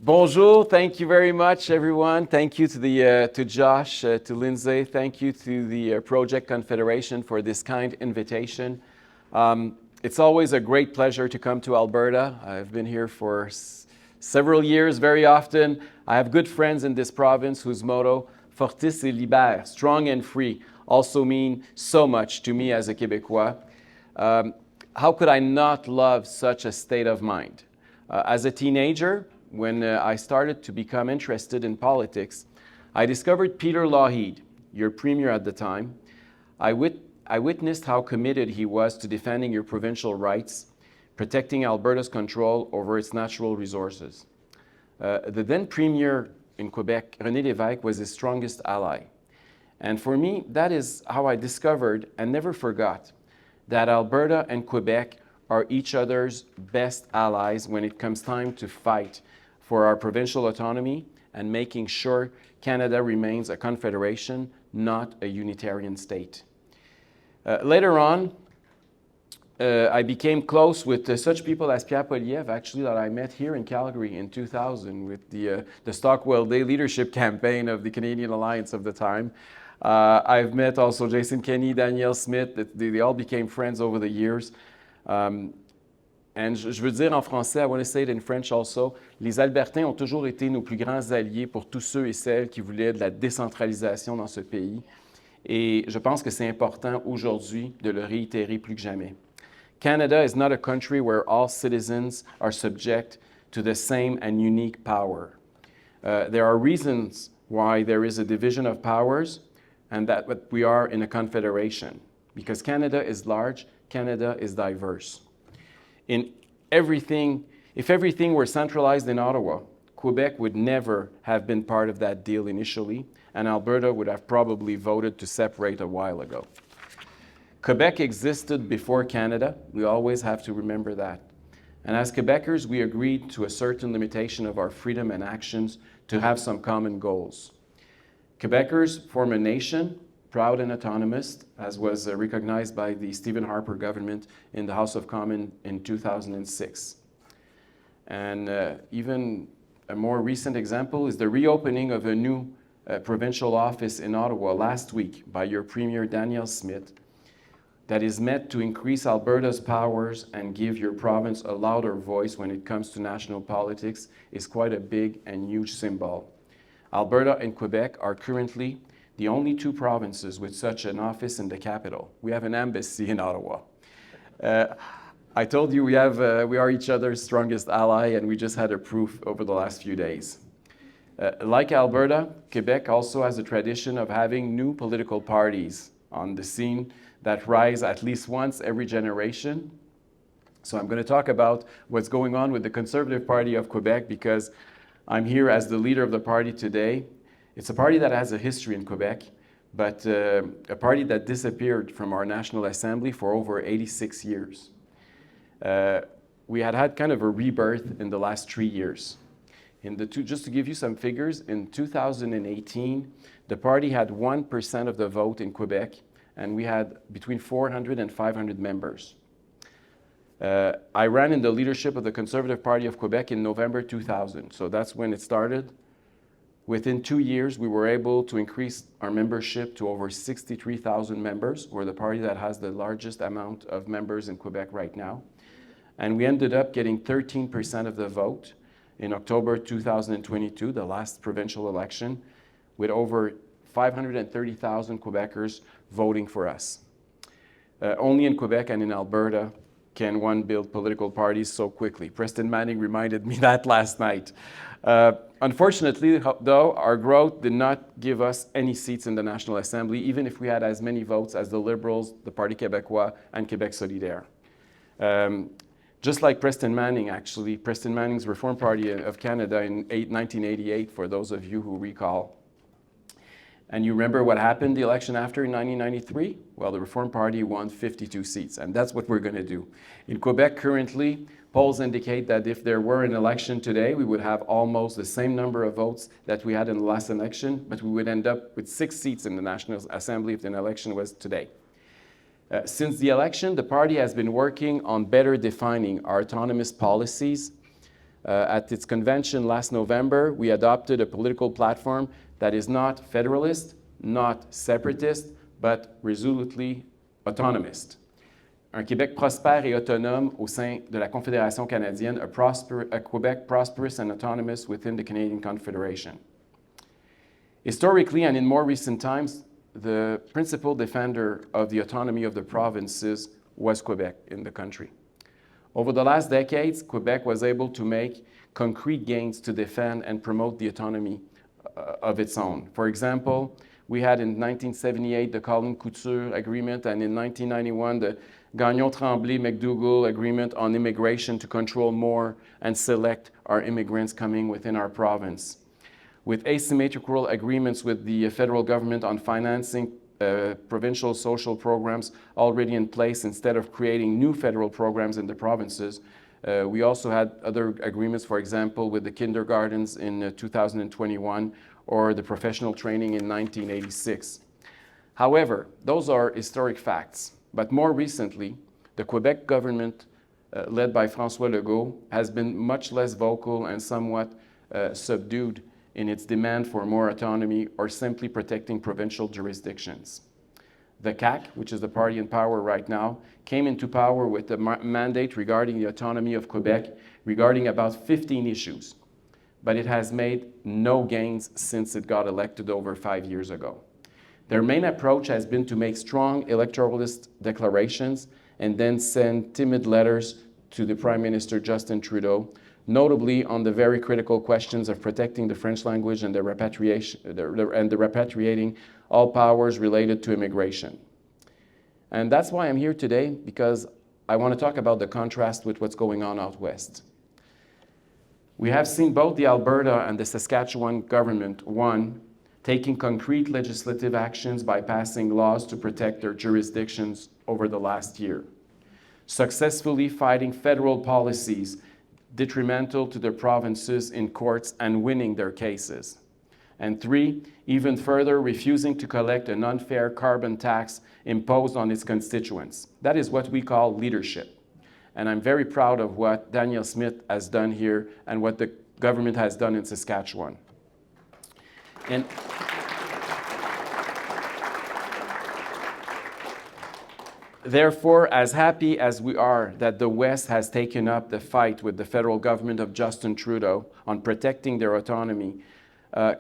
Bonjour, thank you very much, everyone. Thank you to Josh, to Lindsay. Thank you to the Project Confederation for this kind invitation. It's always a great pleasure to come to Alberta. I've been here for several years, very often. I have good friends in this province whose motto, Fortis et Liber, strong and free, also mean so much to me as a Quebecois. How could I not love such a state of mind? As a teenager, when I started to become interested in politics, I discovered Peter Lougheed, your premier at the time. I witnessed how committed he was to defending your provincial rights, protecting Alberta's control over its natural resources. The then premier in Quebec, René Lévesque, was his strongest ally. And for me, that is how I discovered and never forgot that Alberta and Quebec are each other's best allies when it comes time to fight for our provincial autonomy and making sure Canada remains a confederation, not a unitarian state. Later on, I became close with such people as Pierre Poilievre, actually, that I met here in Calgary in 2000 with the Stockwell Day leadership campaign of the Canadian Alliance of the time. I've met also Jason Kenney, Danielle Smith. They all became friends over the years. And je veux dire en français, I want to say it in French also, les Albertains ont toujours été nos plus grands alliés pour tous ceux et celles qui voulaient de la décentralisation dans ce pays. Et je pense que c'est important aujourd'hui de le réitérer plus que jamais. Canada is not a country where all citizens are subject to the same and unique power. There are reasons why there is a division of powers and that we are in a confederation. Because Canada is large, Canada is diverse. If everything were centralized in Ottawa, Quebec would never have been part of that deal initially, and Alberta would have probably voted to separate a while ago. Quebec existed before Canada. We always have to remember that. And as Quebecers, we agreed to a certain limitation of our freedom and actions to have some common goals. Quebecers form a nation, proud and autonomous, as was recognized by the Stephen Harper government in the House of Commons in 2006. And even a more recent example is the reopening of a new provincial office in Ottawa last week by your Premier Danielle Smith that is meant to increase Alberta's powers and give your province a louder voice when it comes to national politics is quite a big and huge symbol. Alberta and Quebec are currently the only two provinces with such an office in the capital. We have an embassy in Ottawa. I told you we are each other's strongest ally, and we just had a proof over the last few days. Like Alberta, Quebec also has a tradition of having new political parties on the scene that rise at least once every generation. So I'm going to talk about what's going on with the Conservative Party of Quebec because I'm here as the leader of the party today. It's a party that has a history in Quebec, but a party that disappeared from our National Assembly for over 86 years. We had kind of a rebirth in the last 3 years. Just to give you some figures, in 2018, the party had 1% of the vote in Quebec, and we had between 400 and 500 members. I ran in the leadership of the Conservative Party of Quebec in November 2000, so that's when it started. Within 2 years, we were able to increase our membership to over 63,000 members. We're the party that has the largest amount of members in Quebec right now. And we ended up getting 13% of the vote in October 2022, the last provincial election, with over 530,000 Quebecers voting for us. Only in Quebec and in Alberta can one build political parties so quickly. Preston Manning reminded me that last night. Unfortunately, though, our growth did not give us any seats in the National Assembly, even if we had as many votes as the Liberals, the Parti Québécois, and Québec Solidaire. Just like Preston Manning, actually, Preston Manning's Reform Party of Canada in 1988, for those of you who recall. And you remember what happened the election after in 1993? Well, the Reform Party won 52 seats, and that's what we're going to do. In Quebec currently, polls indicate that if there were an election today, we would have almost the same number of votes that we had in the last election, but we would end up with 6 seats in the National Assembly if an election was today. Since the election, the party has been working on better defining our autonomous policies, At its convention last November, we adopted a political platform that is not federalist, not separatist, but resolutely autonomist. Un Québec prospère et autonome au sein de la Confédération canadienne, a Quebec prosperous and autonomous within the Canadian Confederation. Historically, and in more recent times, the principal defender of the autonomy of the provinces was Quebec in the country. Over the last decades, Quebec was able to make concrete gains to defend and promote the autonomy of its own. For example, we had in 1978 the Column-Couture Agreement, and in 1991 the Gagnon-Tremblay-McDougall Agreement on immigration to control more and select our immigrants coming within our province. With asymmetrical agreements with the federal government on financing provincial social programs already in place instead of creating new federal programs in the provinces. We also had other agreements, for example, with the kindergartens in 2021 or the professional training in 1986. However, those are historic facts. But more recently, the Quebec government, led by François Legault, has been much less vocal and somewhat subdued in its demand for more autonomy or simply protecting provincial jurisdictions. The CAQ, which is the party in power right now, came into power with a mandate regarding the autonomy of Quebec, regarding about 15 issues, but it has made no gains since it got elected over 5 years ago. Their main approach has been to make strong electoralist declarations and then send timid letters to the Prime Minister Justin Trudeau, notably on the very critical questions of protecting the French language and the repatriating all powers related to immigration. And that's why I'm here today, because I want to talk about the contrast with what's going on out west. We have seen both the Alberta and the Saskatchewan government, one, taking concrete legislative actions by passing laws to protect their jurisdictions over the last year, successfully fighting federal policies detrimental to their provinces in courts and winning their cases. And three, even further, refusing to collect an unfair carbon tax imposed on its constituents. That is what we call leadership. And I'm very proud of what Daniel Smith has done here and what the government has done in Saskatchewan. And therefore, as happy as we are that the West has taken up the fight with the federal government of Justin Trudeau on protecting their autonomy,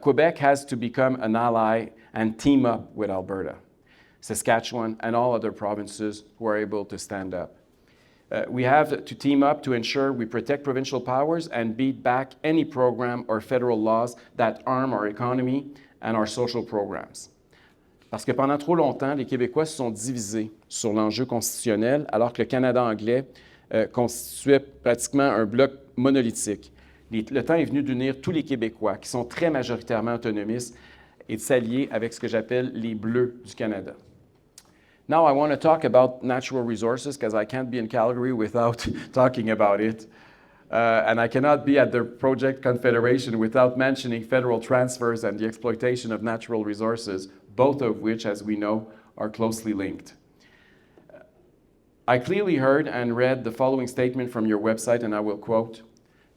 Quebec has to become an ally and team up with Alberta, Saskatchewan, and all other provinces who are able to stand up. We have to team up to ensure we protect provincial powers and beat back any program or federal laws that harm our economy and our social programs. Parce que pendant trop longtemps, les Québécois se sont divisés sur l'enjeu constitutionnel, alors que le Canada anglais constituait pratiquement un bloc monolithique. Le temps est venu d'unir tous les Québécois, qui sont très majoritairement autonomistes, et de s'allier avec ce que j'appelle les Bleus du Canada. Now I want to talk about natural resources, because I can't be in Calgary without talking about it. And I cannot be at the Project Confederation without mentioning federal transfers and the exploitation of natural resources, both of which, as we know, are closely linked. I clearly heard and read the following statement from your website, and I will quote,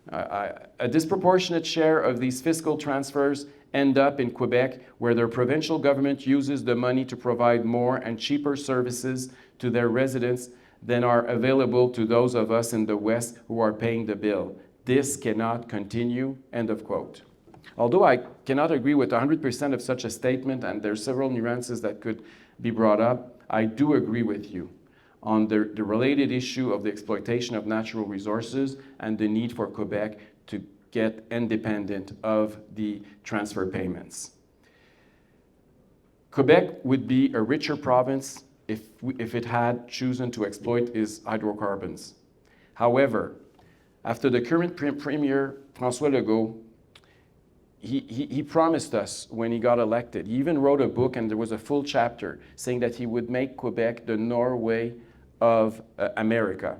a disproportionate share of these fiscal transfers end up in Quebec, where their provincial government uses the money to provide more and cheaper services to their residents than are available to those of us in the West who are paying the bill. This cannot continue, end of quote. Although I cannot agree with 100% of such a statement, and there are several nuances that could be brought up, I do agree with you on the related issue of the exploitation of natural resources and the need for Quebec to get independent of the transfer payments. Quebec would be a richer province if it had chosen to exploit its hydrocarbons. However, after the current Premier, François Legault, he promised us when he got elected. He even wrote a book, and there was a full chapter saying that he would make Quebec the Norway of America.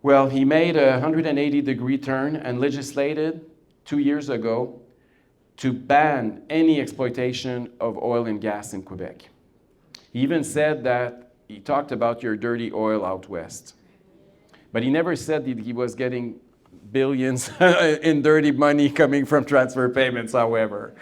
Well, he made a 180-degree turn and legislated 2 years ago to ban any exploitation of oil and gas in Quebec. He even said that he talked about your dirty oil out west. But he never said that he was getting billions in dirty money coming from transfer payments, however.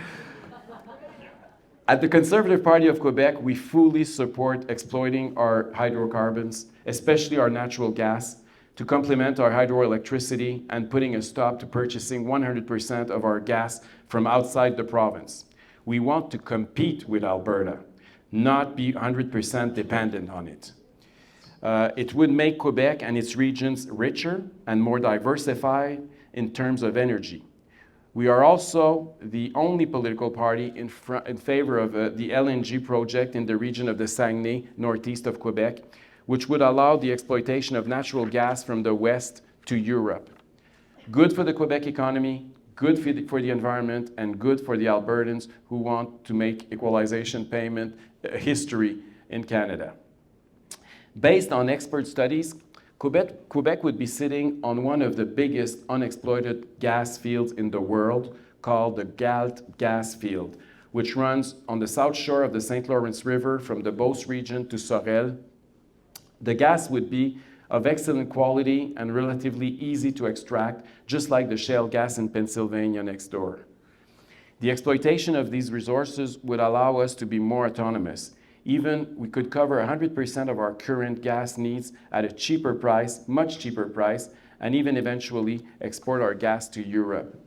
At the Conservative Party of Quebec, we fully support exploiting our hydrocarbons, especially our natural gas, to complement our hydroelectricity and putting a stop to purchasing 100% of our gas from outside the province. We want to compete with Alberta, not be 100% dependent on it. It would make Quebec and its regions richer and more diversified in terms of energy. We are also the only political party in favor of the LNG project in the region of the Saguenay, northeast of Quebec, which would allow the exploitation of natural gas from the west to Europe. Good for the Quebec economy, good for the environment, and good for the Albertans who want to make equalization payment history in Canada. Based on expert studies, Quebec would be sitting on one of the biggest unexploited gas fields in the world, called the Galt gas field, which runs on the south shore of the St. Lawrence River from the Beauce region to Sorel. The gas would be of excellent quality and relatively easy to extract, just like the shale gas in Pennsylvania next door. The exploitation of these resources would allow us to be more autonomous. Even we could cover 100% of our current gas needs at a cheaper price, much cheaper price, and even eventually export our gas to Europe.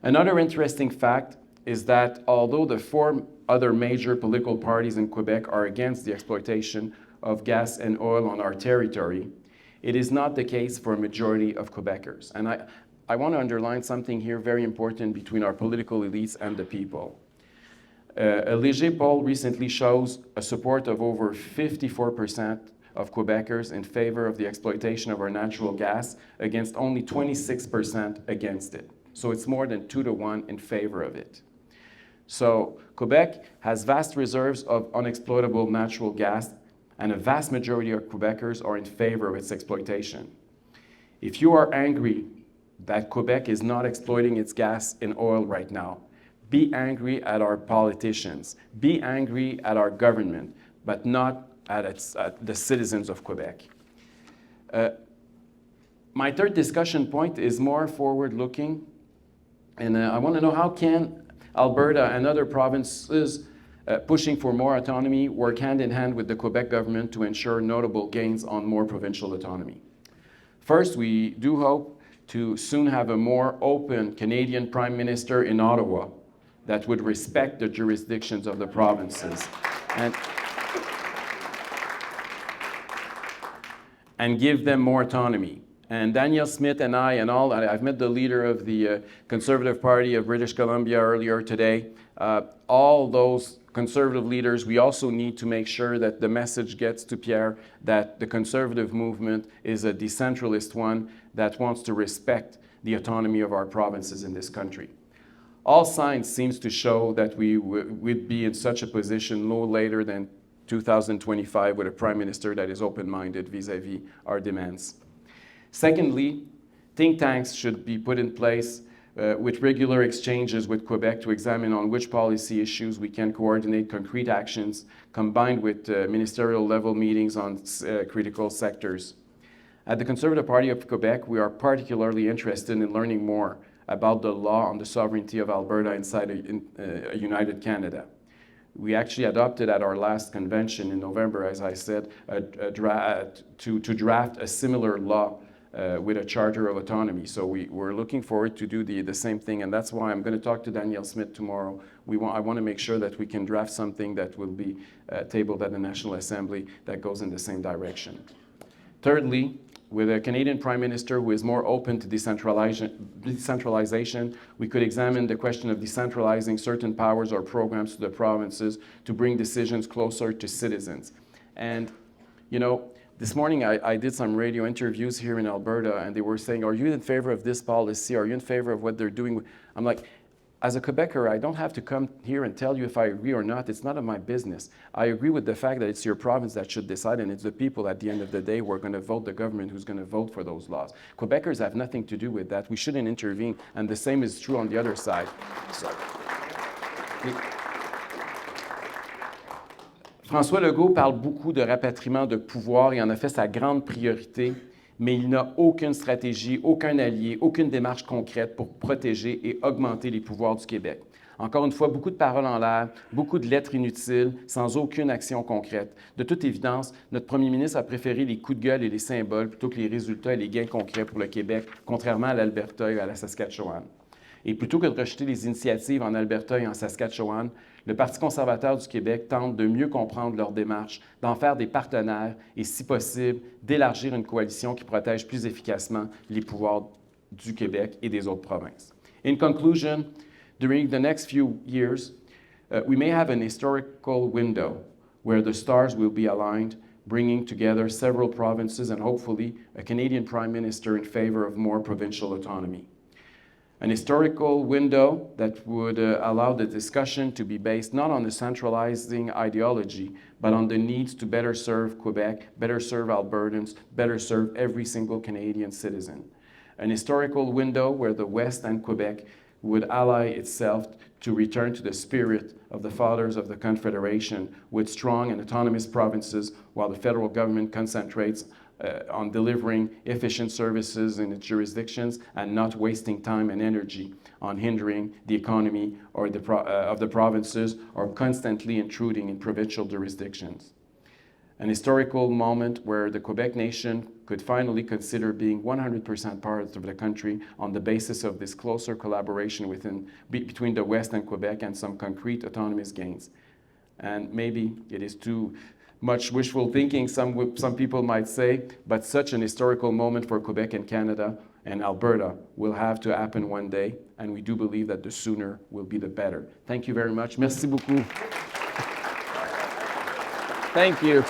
Another interesting fact is that although the 4 other major political parties in Quebec are against the exploitation of gas and oil on our territory, it is not the case for a majority of Quebecers. And I want to underline something here very important between our political elites and the people. A Léger poll recently shows a support of over 54% of Quebecers in favor of the exploitation of our natural gas against only 26% against it. So it's more than 2 to 1 in favor of it. So Quebec has vast reserves of unexploitable natural gas, and a vast majority of Quebecers are in favor of its exploitation. If you are angry that Quebec is not exploiting its gas and oil right now, be angry at our politicians, be angry at our government, but not at the citizens of Quebec. My third discussion point is more forward-looking, and I want to know how can Alberta and other provinces pushing for more autonomy work hand in hand with the Quebec government to ensure notable gains on more provincial autonomy. First, we do hope to soon have a more open Canadian Prime Minister in Ottawa that would respect the jurisdictions of the provinces and give them more autonomy. And Danielle Smith and I've met the leader of the Conservative Party of British Columbia earlier today. All those conservative leaders, we also need to make sure that the message gets to Pierre that the conservative movement is a decentralist one that wants to respect the autonomy of our provinces in this country. All signs seems to show that we would be in such a position no later than 2025 with a prime minister that is open-minded vis-a-vis our demands. Secondly, think tanks should be put in place with regular exchanges with Quebec to examine on which policy issues we can coordinate concrete actions combined with ministerial level meetings on critical sectors. At the Conservative Party of Quebec, we are particularly interested in learning more about the law on the sovereignty of Alberta inside a united Canada. We actually adopted at our last convention in November, as I said, to draft a similar law with a charter of autonomy. So we're looking forward to do the same thing, and that's why I'm going to talk to Danielle Smith tomorrow. I want to make sure that we can draft something that will be tabled at the National Assembly that goes in the same direction. Thirdly, with a Canadian Prime Minister who is more open to decentralization, we could examine the question of decentralizing certain powers or programs to the provinces to bring decisions closer to citizens. And, you know, this morning I did some radio interviews here in Alberta, and they were saying, are you in favor of this policy? Are you in favor of what they're doing? I'm like, as a Quebecer, I don't have to come here and tell you if I agree or not. It's none of my business. I agree with the fact that it's your province that should decide, and it's the people at the end of the day who are going to vote the government who's going to vote for those laws. Quebecers have nothing to do with that. We shouldn't intervene, and the same is true on the other side. So, François Legault parle beaucoup de rapatriement de pouvoir et en a fait sa grande priorité mais il n'a aucune stratégie, aucun allié, aucune démarche concrète pour protéger et augmenter les pouvoirs du Québec. Encore une fois, beaucoup de paroles en l'air, beaucoup de lettres inutiles, sans aucune action concrète. De toute évidence, notre premier ministre a préféré les coups de gueule et les symboles plutôt que les résultats et les gains concrets pour le Québec, contrairement à l'Alberta et à la Saskatchewan. Et plutôt que de rejeter les initiatives en Alberta et en Saskatchewan, le Parti conservateur du Québec tente de mieux comprendre leur démarche, d'en faire des partenaires et, si possible, d'élargir une coalition qui protège plus efficacement les pouvoirs du Québec et des autres provinces. In conclusion, during the next few years, we may have an historical window where the stars will be aligned, bringing together several provinces and hopefully a Canadian Prime Minister in favor of more provincial autonomy. An historical window that would allow the discussion to be based not on a centralizing ideology, but on the needs to better serve Quebec, better serve Albertans, better serve every single Canadian citizen. An historical window where the West and Quebec would ally itself to return to the spirit of the fathers of the Confederation with strong and autonomous provinces while the federal government concentrates on delivering efficient services in its jurisdictions and not wasting time and energy on hindering the economy or of the provinces or constantly intruding in provincial jurisdictions. An historical moment where the Quebec nation could finally consider being 100% part of the country on the basis of this closer collaboration between the West and Quebec and some concrete autonomous gains. And maybe it is too much wishful thinking, some people might say, but such an historical moment for Quebec and Canada and Alberta will have to happen one day, and we do believe that the sooner will be the better. Thank you very much. Merci beaucoup. Thank you.